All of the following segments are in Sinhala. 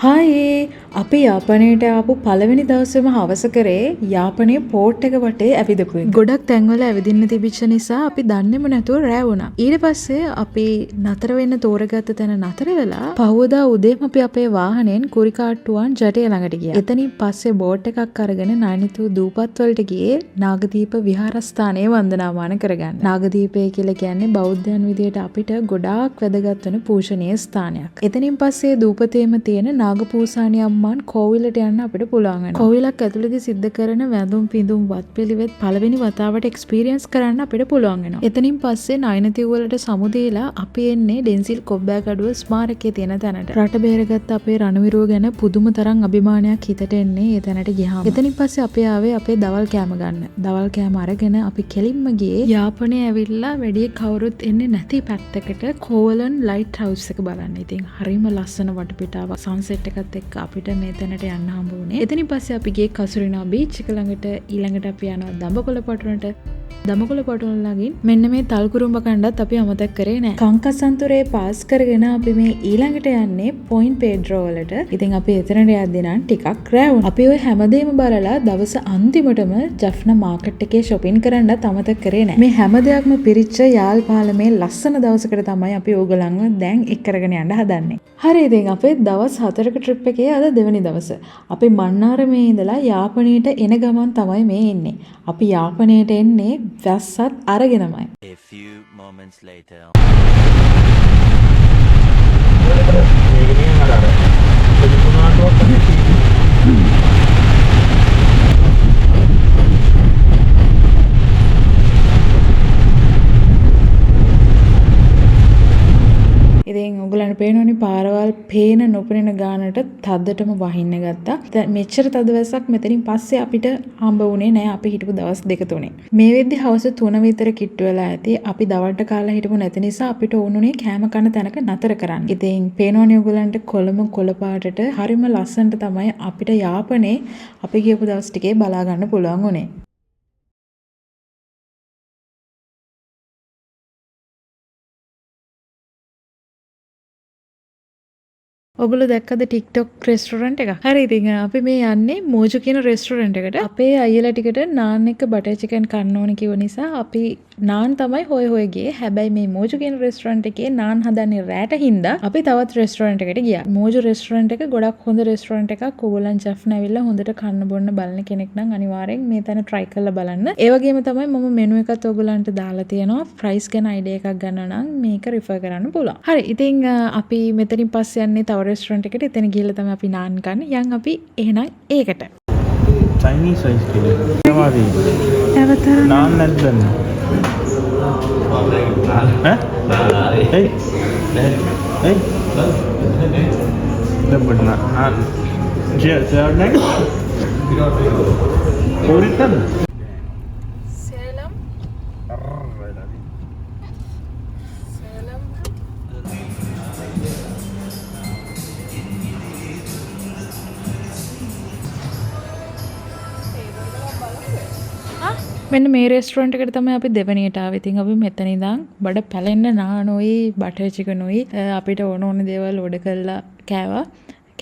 හායේ අපි යාපනයට ආපු පළවෙනි දවසේම හවස කරේ යාපනයේ පෝට් එක වටේ ඇවිදපු එක. ගොඩක් තැන්වල ඇවිදින්න තිබිච්ච නිසා අපි දන්නේම නැතුව රෑ වුණා. ඊට පස්සේ අපි නතර වෙන්න තෝරගත්ත තැන නතර වෙලා පහවදා උදේම අපි අපේ වාහනයෙන් කුරිකාට්ටුවන් ජටය ළඟට ගියා. එතනින් පස්සේ බෝට් එකක් අරගෙන නයිනිතු දූපත් වලට ගියේ නාගදීප විහාරස්ථානයේ වන්දනාමාන කරගන්න. නාගදීපය කියලා කියන්නේ බෞද්ධයන් විදියට අපිට ගොඩාක් වැදගත් වෙන පූජනීය ස්ථානයක්. එතනින් පස්සේ දූපතේම තියෙන නාගපූසාණී අම්මාන් කෝවිලට යන්න අපිට පුළුවන් වෙනවා. කෝවිලක් ඇතුළතදී සිද්ධ කරන වැඳුම් පිඳුම් වත්පිළිවෙත් පළවෙනි වතාවට එක්ස්පීරියන්ස් කරන්න අපිට පුළුවන් වෙනවා. එතනින් පස්සේ නයිනතිව් වලට සමුදේලා අපි එන්නේ ඩෙන්සිල් කොබ්බෑගඩුව ස්මාරකයේ තියෙන තැනට. රට බේරගත්ත අපේ රණවිරුව ගැන පුදුම තරම් අභිමානයක් හිතට එන්නේ ඒ තැනට ගියාම. එතනින් පස්සේ අපි ආවේ අපේ දවල් කෑම ගන්න. දවල් කෑම අරගෙන අපි කෙලින්ම ගියේ යාපනයේ ඇවිල්ලා වැඩි කවුරුත් එන්නේ නැති පැත්තකට කෝවලන් ලයිට් හවුස් එක බලන්න. ඉතින් හරිම ලස්සන වටපිටාවක් සන්සෙට් එකත් එක්ක අපිට මේ තැනට යන්න හම්බ වුණේ. එතනින් පස්සේ අපි ගියේ කසුරිනා බීච් එක ළඟට. ඊළඟට අපි යනවා දඹකොළ පටුනට. දඹකොළ පටුන ළඟින් මෙන්න මේ තල්කුරුම්බ කණ්ඩත් අපි අමතක කරේ නෑ. කංකසන්තුරේ පාස් කරගෙන අපි මේ ඊළඟට යන්නේ පොයින්ට් පේඩ්‍රෝ වලට. ඉතින් අපි එතනට යද්දී නම් ටිකක් රෑ වුණා. අපි ওই හැමදේම බලලා දවස අන්තිමටම ජෆ්නා මාකට් එකේ shopping කරන්නත් අමතක කරේ නෑ. මේ හැම දෙයක්ම පිරිච්ච යාල් පාලමේ ලස්සන දවසකට තමයි අපි ඕගලන්ව දැන් එක් කරගෙන යන්න හදන්නේ. හරි ඉතින් අපේ දවස් 4ක ට්‍රිප් එකේ අද දෙවෙනි දවස. අපි මන්නාරමේ ඉඳලා යාපනයට එන ගමන් තමයි මේ එන්නේ. අපි යාපනයට එන්නේ වැස්සත් අරගෙනමයි. A few moments later. ඉතින් ඔයගලන්ට පේනවනේ පාරවල් පේන නොපෙනෙන ගානට තද්දටම වහින්න ගත්තා. දැන් මෙච්චර තද වැස්සක් මෙතනින් පස්සේ අපිට හම්බ වුණේ නෑ අපි හිටපු දවස් දෙක තුනේ. මේ වෙද්දි හවස 3 විතර කිට්ටු වෙලා ඇති. අපි දවල්ට කාලා හිටපු නැති නිසා අපිට ඕනුනේ කෑම කන තැනක නතර කරන්න. ඉතින් පේනවනේ ඔයගලන්ට කොළම කොළ පාටට හරිම ලස්සනට තමයි අපිට යාපනේ අපි ගියපු දවස් ටිකේ බලා ගන්න පුළුවන් උනේ. ඔගොල්ලෝ දැක්කද TikTok රෙස්ටොරන්ට් එක? හරි ඉතින් අපි මේ යන්නේ මෝජු කියන රෙස්ටොරන්ට් එකට. අපේ අයියලා ටිකට නාන් එක බටර් චිකන් කන්න ඕන කිව්ව නිසා අපි නාන් තමයි හොය ගියේ. හැබැයි මේ මෝජු කියන රෙස්ටොරන්ට් එකේ නාන් හදන්නේ රෑට හින්දා අපි තවත් රෙස්ටොරන්ට් එකට ගියා. මෝජු රෙස්ටොරන්ට් එක ගොඩක් හොඳ රෙස්ටොරන්ට් එකක්. ඕගොල්ලන් ජෆ්නා ඇවිල්ලා හොඳට කන්න බොන්න බලන කෙනෙක් නම් අනිවාර්යෙන් මේ තැන try කරලා බලන්න. ඒ වගේම තමයි මම මෙනු එකත් ඕගොල්ලන්ට දාලා තියෙනවා. price ගැන idea එකක් ගන්න නම් මේක refer කරන්න පුළුවන්. හරි ඉතින් අපි මෙතනින් පස්සේ යන්නේ තව රෙස්ටොරන්ට් එකට. එතන ගිහලා තමයි අපි නාන් ගන්න. යන් අපි එහෙනම් ඒකට. Chinese rice කියලා. තමයි. අවතර නාන් නැද්ද? ඈ? hey. Dapat naan. Siapa nak? Uritan. සේලම් සේලම් මෙන්න මේ රෙස්ටොරන්ට් එකට තමයි අපි දෙවෙනියට ආවේ. ඉතින් අපි මෙතන ඉඳන් බඩ පැලෙන්න නානොයි බටර් චිකනුයි අපිට ඕන දේවල් ඕඩර් කරලා කෑවා.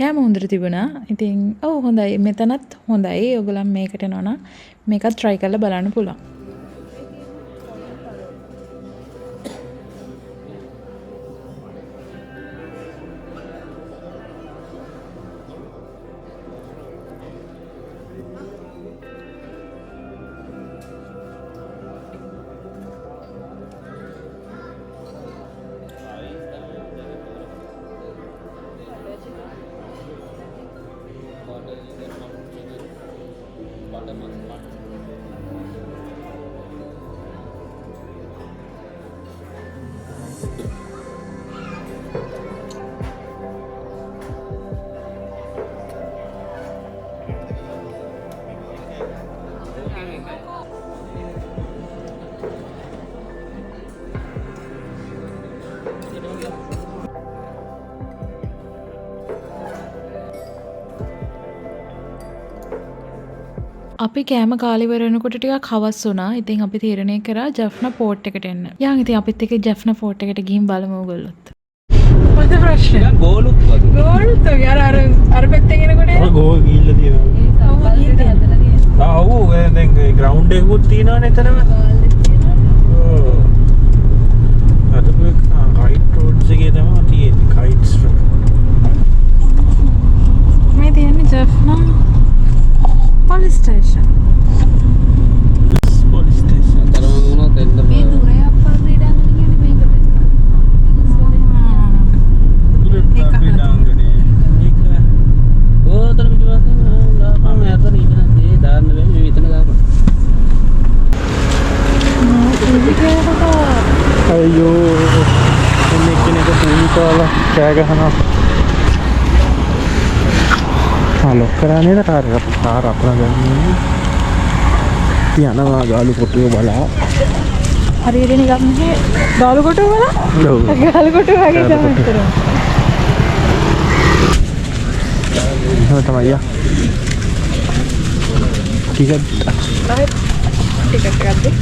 කෑම හොඳට තිබුණා. ඉතින් ඔව් හොඳයි. මෙතනත් හොඳයි. ඔයගොල්ලන් මේකට එනවා නම් මේකත් try කරලා බලන්න පුළුවන්. අපි කෑම කාලේ ඉවර වෙනකොට ටිකක් හවස් වුණා. ඉතින් අපි තීරණය කරා ජෆ්නා පෝට් එකට එන්න. යන් ඉතින් අපිත් එක්ක ජෆ්නා පෝට් එකට ගිහින් බලමු ඔයගොල්ලොත්. ප්‍රශ්න. ගෝලුත් වගේ. ගෝල්ත අර පැත්තේ කෙනකොට ගෝල් ගිහිල්ලා තියෙනවා. ඔව් දැන් ග්‍රවුන්ඩ් එකකුත් තියෙනවනේ එතනම. ඔව්. අද කයිට් රෝඩ්ස් එකේ තමයි තියෙන්නේ කයිට්ස්. මේ තියෙන්නේ ජෙෆ්නා පොලිස් ස්ටේෂන්. Police station. අතරම වුණොත් එන්න මේ දුරයක් පාරේ ඩාගෙන කියන්නේ මේකට. ඕතර පිටපස්සේ දාපන් ඇතන ඉන්න දේ දාන්න බෑ මේ විතර දාපන්. අයියෝ එන්නේ කෙනෙක් පුංචාලා කෑ ගහනවා. ලොක් කරා නේද කාර් එක? කාර් අපරා ගන්නේ. යනවා ගාලු කොටුව බලා. හරියට නිකන් මේ ගාලු කොටුව වල ඔව්. ගාලු කොටුව වගේ තමයි විතර. එහෙම තමයි යා. ටිකට් ටිකට් එකක් දෙන්න.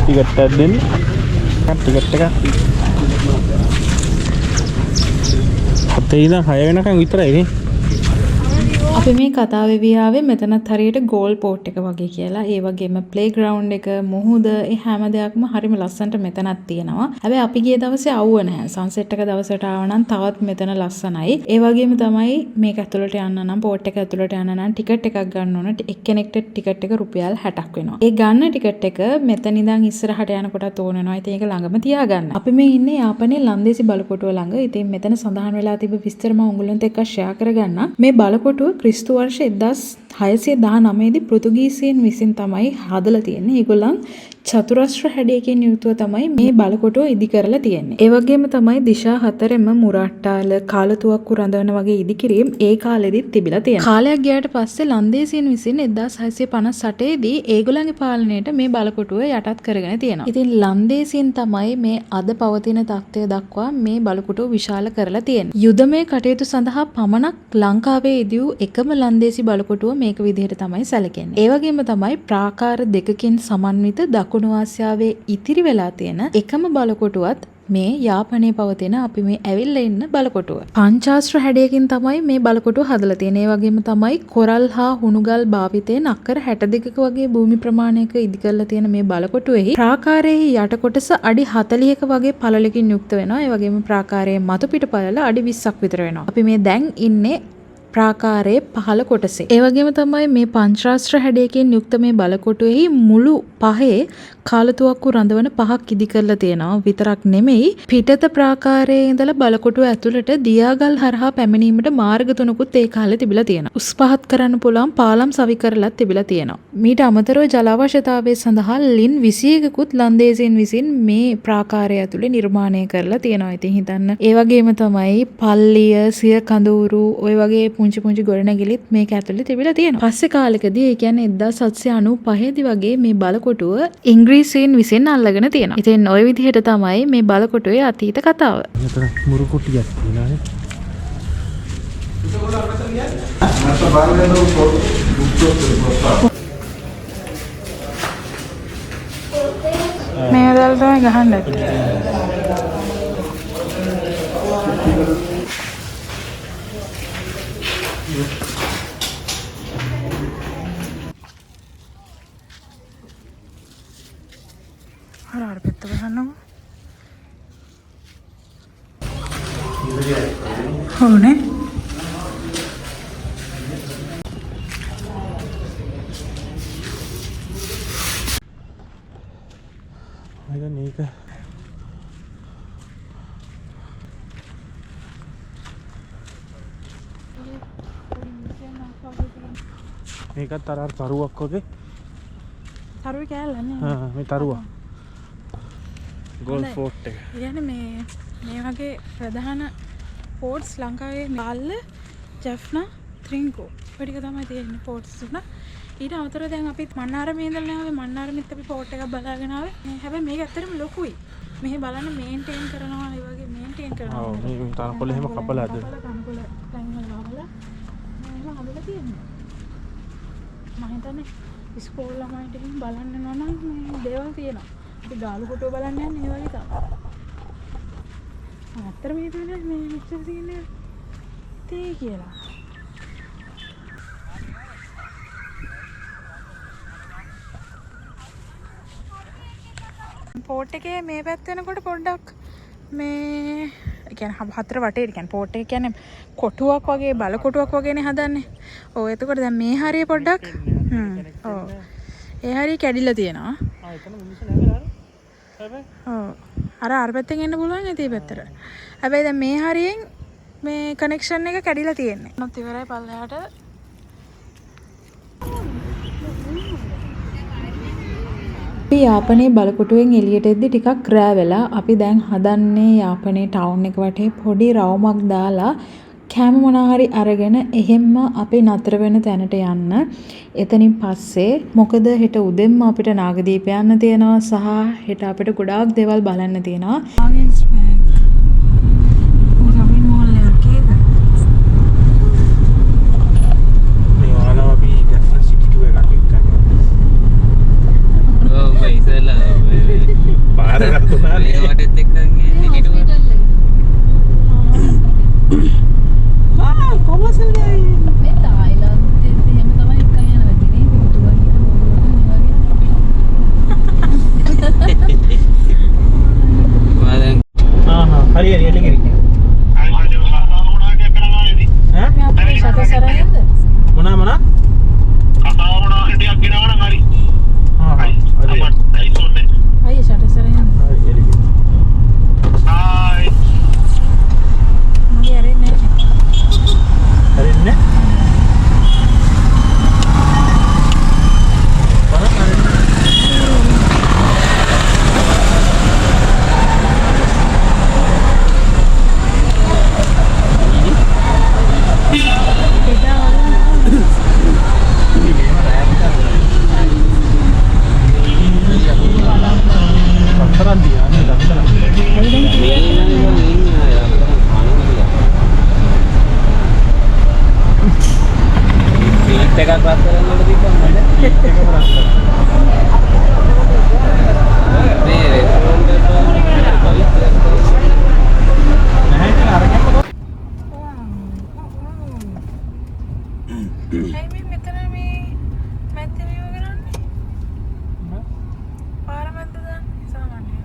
ටිකට් එකක් දෙන්න. ටිකට් එක. අපේ ඉඳන් 6 වෙනකන් විතරයි නේ. අපි මේ කතාවේ වියාවේ මෙතනත් හරියට ගෝල් පෝට් එක වගේ කියලා. ඒ වගේම ප්ලේ ග්‍රවුන්ඩ් එක, මුහුද, ඒ හැම දෙයක්ම හරිම ලස්සනට මෙතනත් තියෙනවා. හැබැයි අපි ගිය දවසේ ආවුව නැහැ. සන්සෙට් එක දවසට ආව නම් තවත් මෙතන ලස්සනයි. ඒ වගේම තමයි මේක ඇතුළට යන්න නම් පෝට් එක ඇතුළට යන්න නම් ටිකට් එකක් ගන්න ඕන. එක්කෙනෙක්ට ටිකට් එක රුපියල් 60ක් වෙනවා. ඒ ගන්න ටිකට් එක මෙතන ඉඳන් ඉස්සරහට යනකොටත් ඕන වෙනවා. ඉතින් ඒක ළඟම තියාගන්න. අපි මේ ඉන්නේ යාපනයේ ලන්දේසි බලකොටුව ළඟ. ඉතින් මෙතන සඳහන් වෙලා තිබු විස්තර මම උගලන්ට එක්ක ෂෙයා කරගන්න. මේ බලකොටුව ක්‍රිස්තු වර්ෂ 1619 දී පෘතුගීසීන් විසින් තමයි හදලා තියෙන්නේ. ඒගොල්ලන් චතුරස්‍ර හැඩයකින් යුතුව තමයි මේ බලකොටුව ඉදි කරලා තියෙන්නේ. ඒ වගේම තමයි දිශා හතරෙම මුරට්ටාල කාලතුවක්කු රඳවන වගේ ඉදිකිරීම් ඒ කාලෙදිත් තිබිලා තියෙනවා. කාලයක් ගියාට පස්සේ ලන්දේසීන් විසින් 1658 දී ඒගොල්ලන්ගේ පාලනයට මේ බලකොටුව යටත් කරගෙන තියෙනවා. ඉතින් ලන්දේසීන් තමයි මේ අද පවතින තත්ත්වය දක්වා මේ බලකොටුව විශාල කරලා තියෙන්නේ. යුදමය කටයුතු සඳහා පමණක් ලංකාවේ ඉදි වූ එකම ලන්දේසි බලකොටුව මේක විදිහට තමයි සැලකෙන්නේ. ඒ වගේම තමයි ප්‍රාකාර දෙකකින් සමන්විත දකුණු ආසියාවේ ඉතිරි වෙලා තියෙන එකම බලකොටුවත් මේ යාපනයේ පවතින අපි මේ ඇවිල්ලා ඉන්න බලකොටුව. පංචාශ්‍ර හැඩයකින් තමයි මේ බලකොටුව හදලා තියෙන්නේ. ඒ වගේම තමයි කොරල් හා හුණුගල් භාවිතයෙන් අක්කර 62ක වගේ භූමි ප්‍රමාණයක ඉදි කරලා තියෙන මේ බලකොටුවේහි ප්‍රාකාරයේ යට කොටස අඩි 40ක වගේ පළලකින් යුක්ත වෙනවා. ඒ වගේම ප්‍රාකාරයේ මතු පිට පළල අඩි 20ක් විතර වෙනවා. අපි මේ දැන් ඉන්නේ ප්‍රාකාරයේ පහළ කොටසේ. ඒ වගේම තමයි මේ පංචාශ්‍ර හැඩයකින් යුක්ත මේ බලකොටුවේහි මුළු පහේ කාලතුවක්කු රඳවන පහක් ඉදි කරලා තියෙනවා. විතරක් නෙමෙයි පිටත ප්‍රාකාරයේ ඉඳලා බලකොටුව ඇතුළට දියාගල් හරහා පැමිණීමට මාර්ග තුනකුත් ඒ කාලේ තිබිලා තියෙනවා. උස් පහත් කරන්න පුළුවන් පාලම් සවි කරලත් තිබිලා තියෙනවා. මීට අමතරව ජල අවශ්‍යතාවය සඳහා ලින් 21කුත් ලන්දේසීන් විසින් මේ ප්‍රාකාරය ඇතුළේ නිර්මාණය කරලා තියෙනවා. ඉතින් හිතන්න ඒ වගේම තමයි පල්ලිය, සිය කඳවුරු ඔය වගේ පුංචි පුංචි ගොඩනැගිලිත් මේක ඇතුළේ තිබිලා තියෙනවා. පස්සේ කාලෙකදී ඒ කියන්නේ 1795 දී වගේ මේ බලකොටුව ඉංග්‍රීසීන් විසින් අල්ලගෙන තියෙනවා. ඉතින් ওই විදිහට තමයි මේ බලකොටුවේ අතීත කතාව. මෙතන මුරු කුටියක් තියෙනවානේ. මේ දල් තමයි ගහන්න ඇත්තේ. අර පෙත්ත ගහන්නකො. ඕනේ. මේක මේකත් අර තරුවක් වගේ. තරුවේ කෑල්ලන්නේ. මේ තරුවා. ගෝල් ෆෝට් එක. කියන්නේ මේ වගේ ප්‍රධාන ෆෝට්ස් ලංකාවේ බාල්ල, ජෙෆ්නා, ත්‍රින්කෝ ඔය ටික තමයි තියෙන්නේ ෆෝට්ස් තුන. ඊට අමතරව දැන් අපි මන්නාරමේ ඉඳලා ආවේ. මන්නාරමෙත් අපි ෆෝට් එකක් බලාගෙන ආවේ. හැබැයි මේක ඇත්තටම ලොකුයි. මෙහි බලන්න මේන්ටේන් කරනවා ඒ වගේ මේන්ටේන් කරනවා. ඔව් මේ තනකොළ එහෙම කපලාද? තනකොළ ටයිම් වල ගහලා එහෙම හදලා තියෙනවා. මම හිතන්නේ ඉස්කෝල ළමයිට එහෙම බලන්න යනවා නම් මේ දේවල් තියෙනවා. අපි ගාලු කොටුව බලන්න යන්නේ ඒ වගේ තමයි. ඇත්තටම හිතුවේ මේ මෙච්චර තියෙන්නේ තේ කියලා. පෝට් එකේ මේ පැත්ත වෙනකොට පොඩ්ඩක් මේ කියන්නේ හතර වටේ කියන්නේ පෝට් එක කියන්නේ කොටුවක් වගේ බල කොටුවක් වගේනේ හදන්නේ. ඔව් එතකොට දැන් මේ හරිය පොඩ්ඩක් ඔව් ඒ හරිය කැඩිලා තියෙනවා. එතන මිනිස්සු නැගලා හැබැයි ඔව් අර පැත්තෙන් එන්න පුළුවන් ඉතින් පැත්තට. හැබැයි දැන් මේ හරියෙන් මේ කනෙක්ෂන් එක කැඩිලා තියෙන්නේ. මොකද ඉවරයි පල්ලෙහාට. අපි යාපනයේ බලකොටුවෙන් එළියට එද්දි ටිකක් රෑ වෙලා අපි දැන් හදන්නේ යාපනයේ ටවුන් එක වටේ පොඩි රවුමක් දාලා කැම මොනවා හරි අරගෙන එහෙම්ම අපි නතර වෙන තැනට යන්න. එතනින් පස්සේ මොකද හෙට උදෙන්ම අපිට නාගදීප යන්න තියෙනවා සහ හෙට අපිට ගොඩාක් දේවල් බලන්න තියෙනවා. මේ ඔයාලා අපි ගැස්ටන් සිටි ටුවර් එකක් එක්කගෙන ඔව් මම ඉතලා පාර කරතුනා මේ වටෙත් එක්කන් එන්නේ හිටුවා. කොමසල් ගයි මේ තායිලන්තෙත් එහෙම තමයි එකක් යන වෙන්නේ පිටුවා කියන මම දැන් හරි හරි එළින් එළින් මේ අපේ සතසරයන්ද මොනා මොනා අයිය සතසරයන්ද මගේ අරෙන්නේ හරින්නේ එකක් රත් කරන්නට තිබ්බම මේ රෙස්ටෝරන්ට් එකට නැහැ කියලා අරගෙන ඇයි මේ මෙතන මේ මැද්ද වීම කරන්නේ? පාර මැද්ද දාන්නේ සාමාන්‍යයෙන්.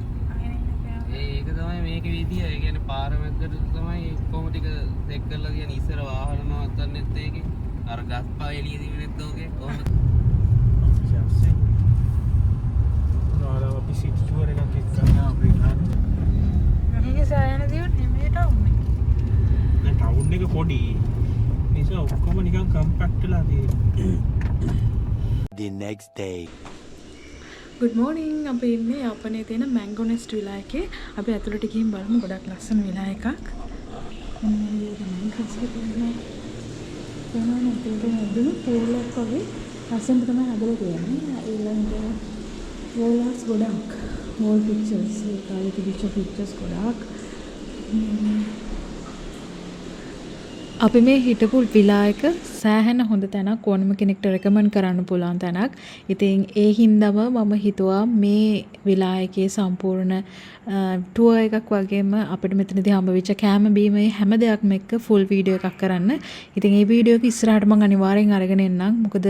ඒක තමයි මේකේ විදිය. ඒ කියන්නේ පාර මැද්දට තමයි කොහොම ටික සෙක් කරලා කියන්නේ ඉස්සර වාහන නවත්තන්නෙත් ඒකේ. අර ගස් පා එළිය දිවෙනෙත් ඕකේ. කොහොමද? ඔයාලා අපි සිටි ටුවර් එකක් එක්කගෙන අපි ගන්න මේක සෑහෙන දියුත් නෙමෙයි ටවුන් එක. දැන් ටවුන් එක පොඩි නිසා ඔක්කොම නිකන් කම්පැක්ට් වෙලා තියෙනවා. The next day. good morning අපි ඉන්නේ යාපනයේ තියෙන මැංගෝ නෙස්ට් විලා එකේ. අපි ඇතුළට ගිහින් බලමු ගොඩක් ලස්සන විලා එකක්. මෙන්න මේ විදිහට මැංගෝ නෙස්ට් එක තියෙනවා. ඒනවා නේද නේද පූලක් වගේ ලස්සනට තමයි හදලා තියෙන්නේ. ඊළඟට වෝල්ස් ගොඩක් වෝල් පික්චර්ස් ඒ කාලේ තිබිච්ච පික්චර්ස් ගොඩක්. අපි මේ හිටපු විලා එක සෑහෙන හොඳ තැනක් ඕනම කෙනෙක්ට රෙකමන්ඩ් කරන්න පුළුවන් තැනක්. ඉතින් ඒ හින්දාම මම හිතුවා මේ විලා එකේ සම්පූර්ණ ටුවර් එකක් වගේම අපිට මෙතනදී හම්බ වෙච්ච කෑම බීම හැම දෙයක්ම එක්ක ෆුල් වීඩියෝ එකක් කරන්න. ඉතින් මේ වීඩියෝ එක ඉස්සරහට මම අනිවාර්යෙන් අරගෙන එන්නම්. මොකද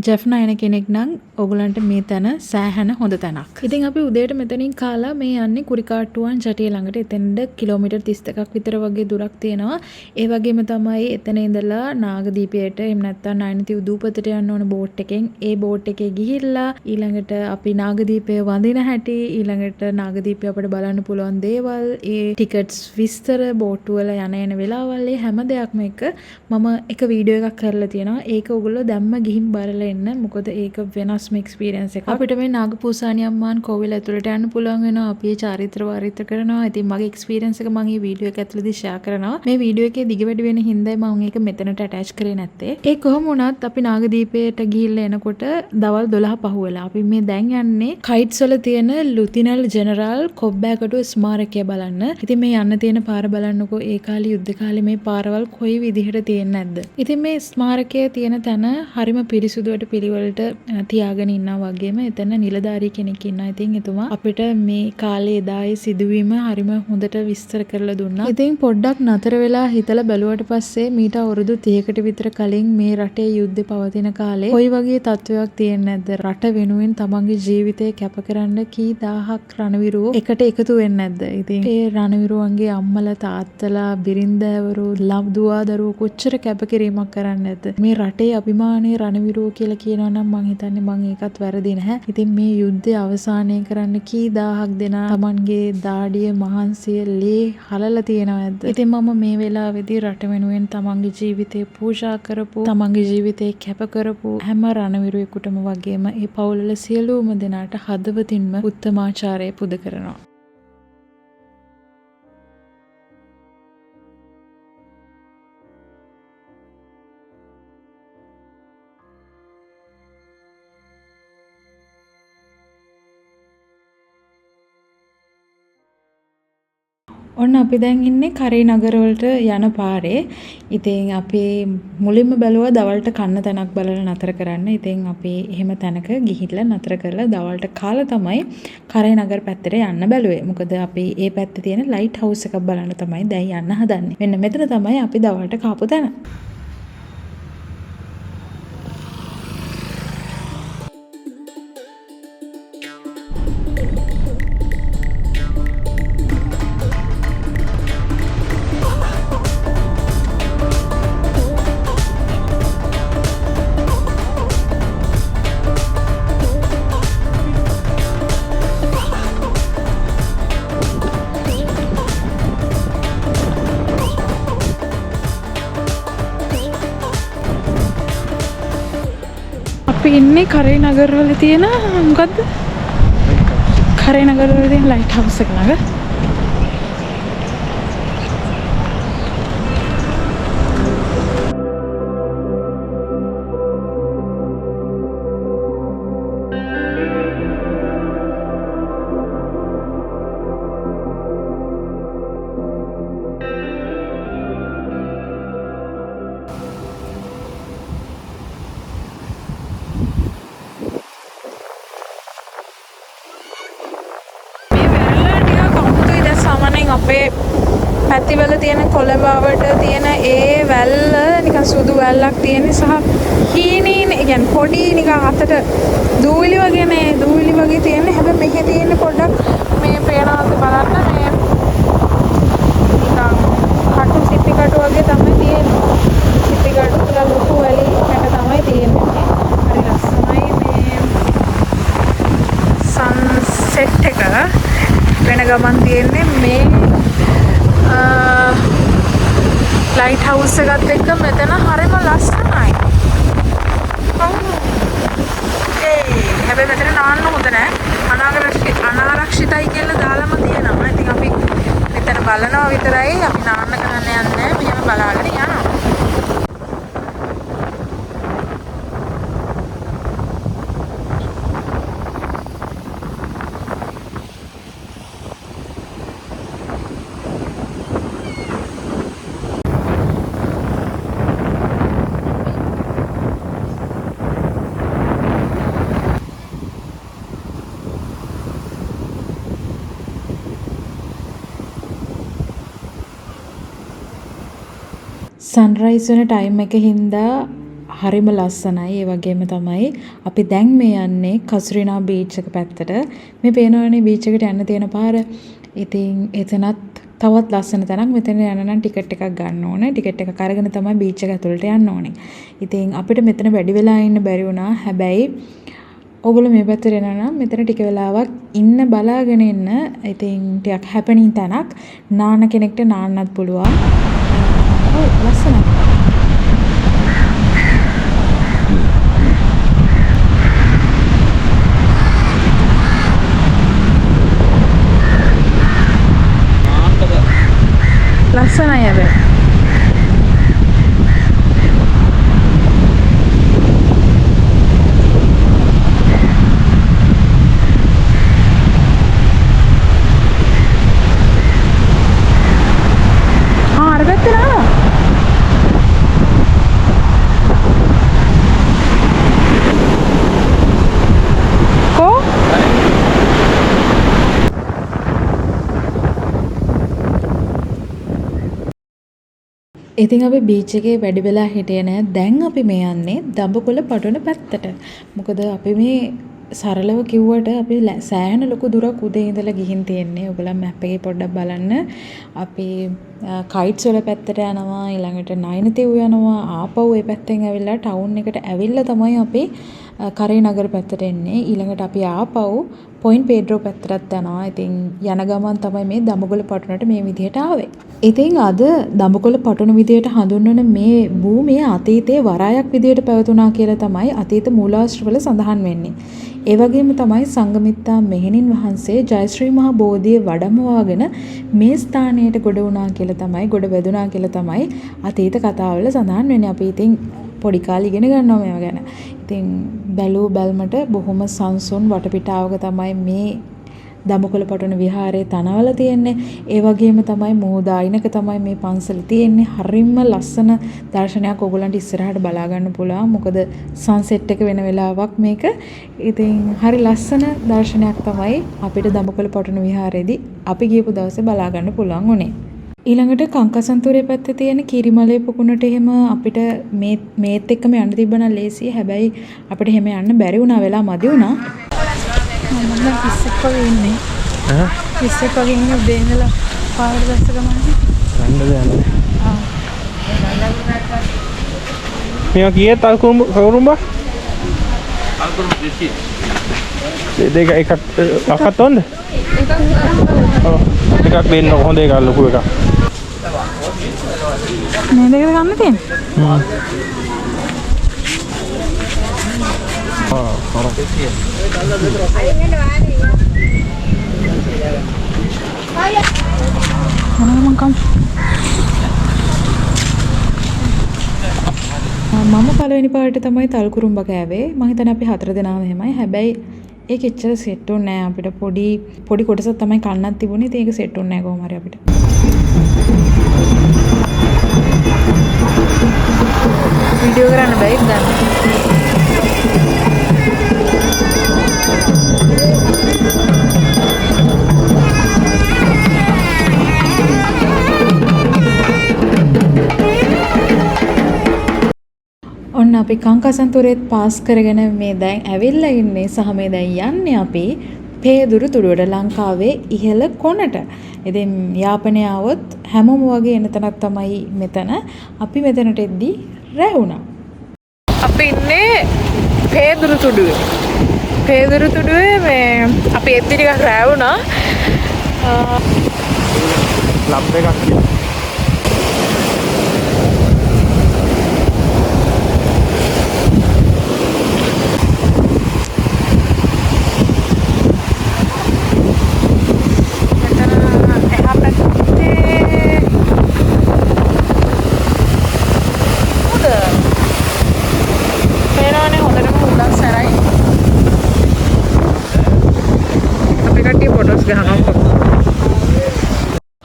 ජෙෆ් නයන කෙනෙක් නම් ඔයගලන්ට මේ තැන සෑහෙන හොඳ තැනක්. ඉතින් අපි උදේට මෙතනින් කාලා මේ යන්නේ කුරිකාට්ටුවන් ජටිය ළඟට. එතෙන්ද කිලෝමීටර් 32ක් විතර වගේ දුරක් තියෙනවා. ඒ වගේම තමයි එතන ඉඳලා නාගදීපයට එහෙම නැත්නම් නයනති උදූපතට යන්න ඕන බෝට් එකෙන්. ඒ බෝට් එකේ ගිහිල්ලා ඊළඟට අපි නාගදීපය වඳින හැටි ඊළඟට නාගදීපය අපිට බලන්න පුළුවන් දේවල් ඒ ටිකට්ස් විස්තර බෝට්ටු වල යන වෙලාවල් ඒ හැම දෙයක්ම එක මම එක වීඩියෝ එකක් කරලා තියෙනවා. ඒක ඔයගොල්ලෝ දැම්ම ගිහින් බලලා එන්න. මොකද ඒක වෙනස්ම එක්ස්පීරියන්ස් එකක්. අපිට මේ නාගපූසානි අම්මාන් කෝවිල ඇතුළට යන්න පුළුවන් වෙනවා. අපි ඒ චාරිත්‍ර වාරිත්‍ර කරනවා. ඉතින් මගේ එක්ස්පීරියන්ස් එක මම මේ වීඩියෝ එක ඇතුළතදී ෂෙයා කරනවා. මේ වීඩියෝ එකේ දිග වැඩි වෙන හින්දා මම ඒක මෙතනට ඇටච් කරේ නැත්තේ. ඒ කොහොම වුණත් අපි නාගදීපයට ගිහිල්ලා එනකොට දවල් 12 පහ වෙලා. අපි මේ දැන් යන්නේ කයිට්ස් වල තියෙන ලුතිනල් ජෙනරල් කොබ්බෑකටුව ස්මාරකය බලන්න. ඉතින් මේ යන්න තියෙන පාර බලන්නකෝ ඒ කාලේ යුද්ධ කාලේ මේ පාරවල් කොයි විදිහට තියෙන්නේ නැද්ද. ඉතින් මේ ස්මාරකයේ තියෙන තැන හරිම පිරිසුදුවට පිළිවෙලට තියාගෙන ඉන්නා වගේම එතන නිලධාරී කෙනෙක් ඉන්නවා. ඉතින් එතුමා අපිට මේ කාලේ එදායේ සිදුවීම හරිම හොඳට විස්තර කරලා දුන්නා. ඉතින් පොඩ්ඩක් නතර වෙලා හිතලා බැලුවට පස්සේ මීට අවුරුදු 30කට විතර කලින් මේ රටේ යුද්ධ පවතින කාලේ කොයි වගේ තත්ත්වයක් තියෙන්නේ නැද්ද? රට වෙනුවෙන් තමන්ගේ ජීවිතේ කැප කරන්න කී දහහක් රණවිරුවෝ එකට එකතු වෙන්නේ නැද්ද? ඉතින් ඒ රණවිරුවන්ගේ අම්මලා තාත්තලා බිරින්දෑවරු දුවා දරුවෝ කොච්චර කැපකිරීමක් කරන්නේ නැද්ද? මේ රටේ අභිමානයේ රණවිරුවෝ කියලා කියනවා නම් මං හිතන්නේ මං ඒකත් වැරදි නැහැ. ඉතින් මේ යුද්ධය අවසානය කරන්න කී දහහක් දෙනා තමන්ගේ දාඩිය මහන්සිය ලේ හලලා තියෙනවද? ඉතින් මම මේ වෙලාවේදී රට වෙනුවෙන් තමන්ගේ ජීවිතේ පූජා කරපු තමන්ගේ ජීවිතේ කැප කරපු හැම රණවිරුවෙකුටම වගේම ඒ පවුල්වල සියලුම දෙනාට හදවතින්ම උත්තමාචාරය පුද කරනවා. ඔන්න අපි දැන් ඉන්නේ කරේ නගරවලට යන පාරේ. ඉතින් අපි මුලින්ම බැලුවා දවල්ට කන්න තැනක් බලලා නතර කරන්න. ඉතින් අපි එහෙම තැනක ගිහිල්ලා නතර කරලා දවල්ට කාලා තමයි කරේ නගර පැත්තට යන්න බැලුවේ. මොකද අපි ඒ පැත්තේ තියෙන ලයිට් හවුස් එකක් බලන්න තමයි දැන් යන්න හදන්නේ. මෙන්න මෙතන තමයි අපි දවල්ට කාපු තැන. අපි ඉන්නේ කරේ නගරවල තියෙන මොකද්ද? කරේ නගරවල තියෙන ලයිට් හවුස් එක ළඟ. අපේ පැතිවල තියෙන කොළඹවට තියෙන ඒ වැල්ල නිකන් සුදු වැල්ලක් තියෙන සහ හීනීන කියන්නේ පොඩි නිකන් අතට දූවිලි වගේ නේ දූවිලි වගේ තියෙන හැබැයි මෙහෙ තියෙන පොඩ්ඩක් මේ පේනවාද බලන්න මේ නිකන් කටු සිපි කටු වගේ තමයි තියෙන්නේ. සිපි කටු කියලා ලොකු වැලි කට තමයි තියෙන්නේ. හරි ලස්සනයි මේ සන්සෙට් එක වෙන ගමන් තියෙන්නේ මේ ලයිට් හවුස් එකත් එක්ක මෙතන හරිම ලස්සනයි. හැබැයි මෙතන නාන්න හොඳ නැහැ. අනාරක්ෂිතයි කියලා දාලාම තියෙනවා. ඉතින් අපි මෙතන බලනවා විතරයි. අපි නාන්න කරන්න යන්නේ නැහැ. මෙහෙම බලාගෙන යනවා. සන්රයිස් වෙන ටයිම් එක හින්දා හරිම ලස්සනයි. ඒ වගේම තමයි අපි දැන් මේ යන්නේ කසුරිනා බීච් එක පැත්තට. මේ පේනවනේ බීච් එකට යන්න තියෙන පාර. ඉතින් එතනත් තවත් ලස්සන තැනක්. මෙතන යන්න නම් ටිකට් එකක් ගන්න ඕනේ. ටිකට් එකක් අරගෙන තමයි බීච් එක ඇතුළට යන්න ඕනේ. ඉතින් අපිට මෙතන වැඩි වෙලා ඉන්න බැරි වුණා. හැබැයි ඔගොල්ලෝ මේ පැත්තට එනවා නම් මෙතන ටික වෙලාවක් ඉන්න බලාගෙන ඉන්න. ඉතින් ටිකක් හැපෙනින් තැනක්. නාන කෙනෙක්ට නාන්නත් පුළුවන්. ලස්සනයි. ලස්සනයි හැබැයි. ඉතින් අපි බීච් එකේ වැඩි වෙලා හිටියේ නෑ. දැන් අපි මේ යන්නේ දඹකොළ පටුන පැත්තට. මොකද අපි මේ සරලව කිව්වට අපි සෑහෙන ලොකු දුරක් උදේ ඉඳලා ගිහින් තියෙන්නේ. ඔයගොල්ලෝ මැප් එකේ පොඩ්ඩක් බලන්න. අපි කයිට්ස් වල පැත්තට යනවා, ඊළඟට නයිනතිව් යනවා, ආපහු ඒ පැත්තෙන් ඇවිල්ලා ටවුන් එකට ඇවිල්ලා තමයි අපි කරේ නගර පැත්තට එන්නේ. ඊළඟට අපි ආපහු පොයින්ට් පේඩ්‍රෝ පැත්තටත් යනවා. ඉතින් යන ගමන් තමයි මේ දඹකොළ පටුනට මේ විදිහට ආවේ. ඉතින් අද දඹකොළ පටුන විදිහට හඳුන්වන මේ භූමිය අතීතයේ වරායක් විදිහට පැවතුණා කියලා තමයි අතීත මූලාශ්‍රවල සඳහන් වෙන්නේ. ඒ වගේම තමයි සංඝමිත්තා මෙහෙණින් වහන්සේ ජයශ්‍රී මහා බෝධිය වඩමවාගෙන මේ ස්ථානයට ගොඩ වුණා කියලා තමයි ගොඩ වැදුණා කියලා තමයි අතීත කතාවල සඳහන් වෙන්නේ. අපි ඉතින් පොඩි කාලේ ඉගෙන ගන්නවා මේවා ගැන. ඉතින් බැලූ බැල්මට බොහොම සංසුන් වටපිටාවක තමයි මේ දඹකොළ පටුන විහාරයේ තනවල තියෙන්නේ. ඒ වගේම තමයි මුහුද අයිනක තමයි මේ පන්සල තියෙන්නේ. හරිම ලස්සන දර්ශනයක් ඔයගොල්ලන්ට ඉස්සරහට බලා ගන්න පුළුවන්. මොකද සන්සෙට් එක වෙන වෙලාවක් මේක. ඉතින් හරි ලස්සන දර්ශනයක් තමයි අපිට දඹකොළ පටුන විහාරයේදී අපි ගියපු දවසේ බලා ගන්න පුළුවන් උනේ. ඊළඟට කංකසන්තූරේ පැත්තේ තියෙන කිරිමලේ පුකුණට එහෙම අපිට මේත් එක්කම යන්න තිබ්බනම් ලේසියි. හැබැයි අපිට එහෙම යන්න බැරි වුණා, වෙලා මදි වුණා. මම නම් කිස්සෙක් වගේ ඉන්නේ. කිස්සෙක් වගේ ඉන්නේ උදේ ඉඳලා පාරට දැස්ස ගමන්නේ. රණ්ඩද යන්නේ. මේවා කීයේ තල්කුරුම්බ? අල්කුරුම් 200. දෙක එකක් අහත් ඕනද? ඔව්. එකක් දෙන්න හොඳ එකක් ලොකු එකක්. මේ දෙකද ගන්න තියෙන්නේ? මම පළවෙනි පාරට තමයි තල්කුරුම්බ කෑවේ. මම හිතන්නේ අපි 4 දෙනාම එහෙමයි. හැබැයි ඒක එච්චර සෙට් වුණේ නැහැ අපිට. පොඩි කොටසක් තමයි කන්නක් තිබුණේ. ඉතින් ඒක සෙට් වුණේ නැහැ කොහොම හරි අපිට. වීඩියෝ කරන්න බැයිද ගන්න? ඔන්න අපි කංකසන්තූරේත් පාස් කරගෙන මේ දැන් ඇවිල්ලා ඉන්නේ සහ මේ දැන් යන්නේ අපි පේදුරු තුඩුවට, ලංකාවේ ඉහළ කොනට. ඉතින් යාපනය આવොත් හැමෝම වගේ එන තැනක් තමයි මෙතන. අපි මෙතනට එද්දි රැ වුණා. අපි ඉන්නේ පේදුරු තුඩුවේ. පේදුරු තුඩුවේ මේ අපි එද්දි ටිකක් රැ වුණා. ලබ් එකක් කියලා.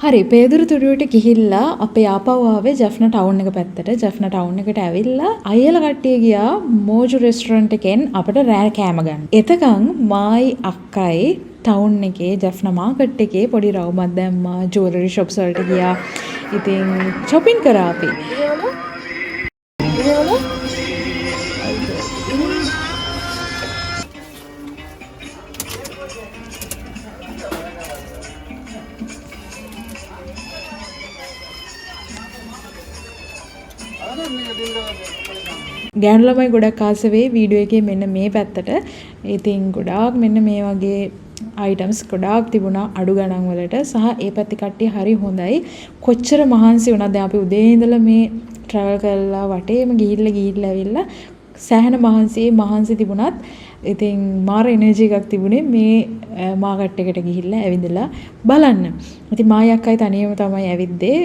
හරි පේදුරු තුඩුවට ගිහිල්ලා අපේ ආපහු ආවේ ජෆ්නා ටවුන් එක පැත්තට. ජෆ්නා ටවුන් එකට ඇවිල්ලා අයියලා කට්ටිය ගියා මෝජු රෙස්ටොරන්ට් එකෙන් අපිට රෑ කෑම ගන්න. එතකන් මායි අක්කයි ටවුන් එකේ ජෆ්නා මාකට් එකේ පොඩි රවුමක් දැම්මා. ජුවලරි ෂොප්ස් වලට ගියා. ඉතින් shopping කරා අපි. ගෑනු ළමයි ගොඩක් ආස වෙයි වීඩියෝ එකේ මෙන්න මේ පැත්තට. ඉතින් ගොඩාක් මෙන්න මේ වගේ අයිටම්ස් ගොඩාක් තිබුණා අඩු ගණන් වලට. සහ ඒ පැත්තේ කට්ටිය හරි හොඳයි. කොච්චර මහන්සි වුණාද අපි උදේ ඉඳලා මේ ට්‍රැවල් කරලා වටේම ගිහිල්ලා ඇවිල්ලා සෑහෙන මහන්සි තිබුණත් ඉතින් මාර එනර්ජි එකක් තිබුණේ මේ මාකට් එකට ගිහිල්ලා ඇවිදලා බලන්න. ඉතින් මායි අක්කයි තනියම තමයි ඇවිද්දේ.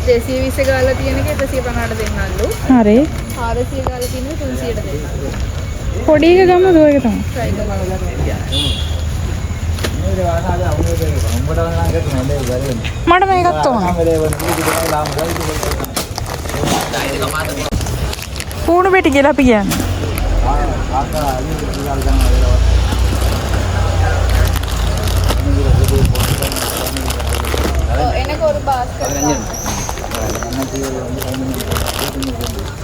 දෙසිය විස ගාලා තියෙන එක 150ට දෙන්නල්ලු. හරි 400 ගාලා තියෙන එක 300ට දෙන්නල්ලු. පොඩි එක ගම දුවක තමයි try මට මේකත් ඕන පූණු පෙටි කියලා අපි කියන්නේ எனக்கு ஒரு basket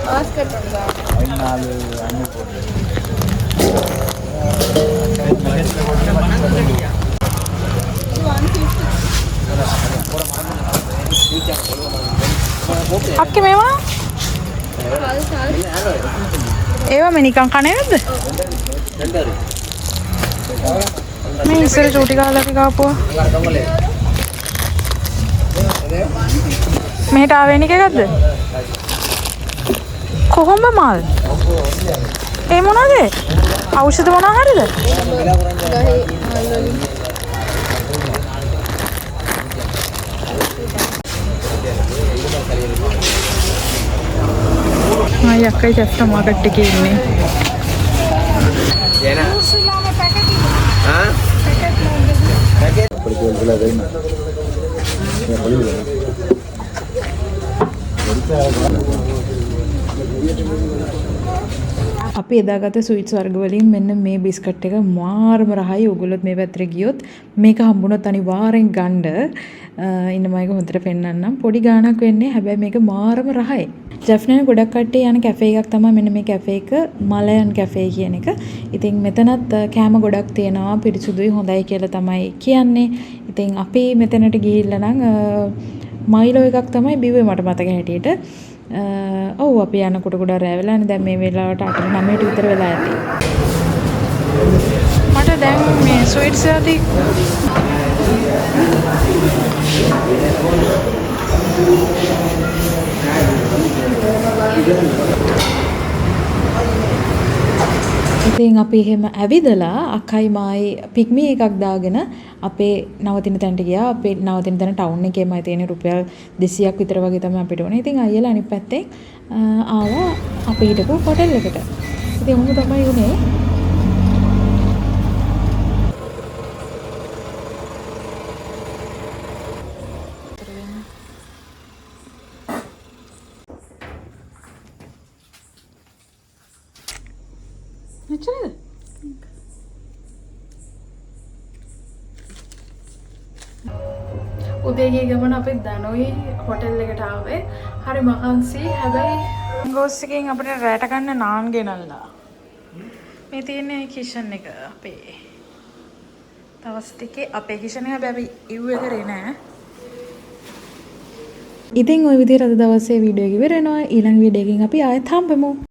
basket உண்டா අක්කේ මේවා ඒවා මේ නිකන් කන්නේ නැද්ද මේ ඉස්සර චූටි කාලා අපි කාපුවා මෙහෙට ආවෙන එකක්ද කොහොමද මල් ඒ මොනවද ඖෂධ මොනවා හරිද ගහේ මල් වලින් ආයි අක්කයි චැප්ටර් මාකට් එකේ ඉන්නේ අපි එදාගත ස්වීට්ස් වර්ග වලින් මෙන්න මේ බිස්කට් එක මාරම රහයි. ඔයගොල්ලොත් මේ පැත්තට ගියොත් මේක හම්බුනොත් අනිවාර්යෙන් ගන්න. ඉන්න මයික හොඳට පෙන්නන්නම්. පොඩි ගාණක් වෙන්නේ. හැබැයි මේක මාරම රහයි. ජෙෆ්නන් ගොඩක් කට්ටිය යන කැෆේ එකක් තමයි මෙන්න මේ කැෆේ එක මලයන් කැෆේ කියන එක. ඉතින් මෙතනත් කෑම ගොඩක් තියෙනවා. පිරිසුදුයි හොඳයි කියලා තමයි කියන්නේ. ඉතින් අපි මෙතනට ගිහිල්ලා නම් මයිලෝ එකක් තමයි බිව්වේ මට මතක හැටියට. ඔව් අපි යනකොට ගොඩක් රැ වෙලානේ. දැන් මේ වෙලාවට 8-9ට විතර වෙලා ඇති. මට දැන් මේ ස්වීට්ස් ඇති ඉතින් අපි එහෙම ඇවිදලා අක්කයි මායි පික්මි එකක් දාගෙන අපේ නවතින තැනට ගියා. අපේ නවතින තැන ටවුන් එකේමයි තියෙන රුපියල් 200ක් විතර වගේ තමයි අපිට ඕනේ. ඉතින් අයියලා අනිත් පැත්තෙන් ආවා අපි හිටපු හොටෙල් එකට. ඉතින් උන් තමයි උනේ. මෙච්චරද? උදේගේ ගමන අපි දනොයි හොටෙල් එකට ආවේ. හරි මහන්සි. හැබැයි ගෝස් එකෙන් අපිට රැට ගන්න නාන් ගෙනල්ලා. මේ තියෙන්නේ කිචන් එක අපේ. තවස් ටිකේ අපේ කිචන් එක හැබැයි ඉව්වේ කරේ නෑ. ඉතින් ওই විදිහට අද දවසේ වීඩියෝ එක ඉවර වෙනවා. ඊළඟ වීඩියෝ එකකින් අපි ආයෙත් හම්බෙමු.